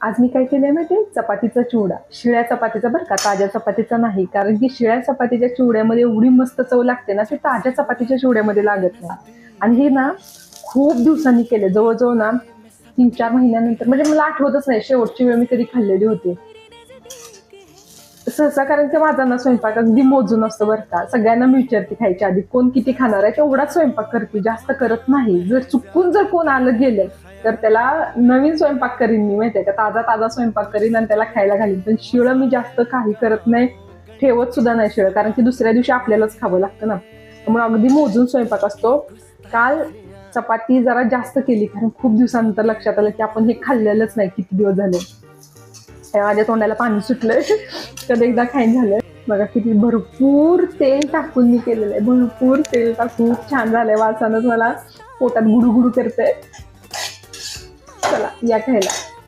आज मी काय केलंय माहिती, चपातीचा चिवडा, शिळ्या चपातीचा बरं का, ताज्या चपातीचा नाही. कारण की शिळ्या चपातीच्या चिवड्यामध्ये एवढी मस्त चव लागते ना, ते ताज्या चपातीच्या चिवड्यामध्ये लागत नाही. आणि हे ना खूप दिवसांनी केले, जवळजवळ ना 3-4 महिन्यानंतर, म्हणजे मला आठवतच नाही शेवटची वेळ मी कधी खाल्लेली होती सहसा. कारण की माझा ना स्वयंपाक अगदी मोजून असतो बरं का. सगळ्यांना मी विचारते खायच्या आधी कोण किती खाणार आहे, तेवढाच स्वयंपाक करते, जास्त करत नाही. जर चुकून जर कोण आलं गेलं तर त्याला नवीन स्वयंपाक करीन मी, माहितीये का, ताजा ताजा स्वयंपाक करीन आणि त्याला खायला घालीन. पण शिळं मी जास्त काही करत नाही, ठेवत सुद्धा नाही शिळं, कारण की दुसऱ्या दिवशी आपल्यालाच खावं लागतं ना. त्यामुळे अगदी मोजून स्वयंपाक असतो. काल चपाती जरा जास्त केली, कारण खूप दिवसानंतर लक्षात आलं की आपण हे खाल्लेलंच नाही किती दिवस झाले. माझ्या तोंडाला पाणी सुटलंय, कधी एकदा खाईन झालंय. बघा किती भरपूर तेल टाकून मी केलेलं आहे, भरपूर तेल टाकून. छान झालंय, वासानच मला पोटात गुडुगुडू करतंय. चला या खायला.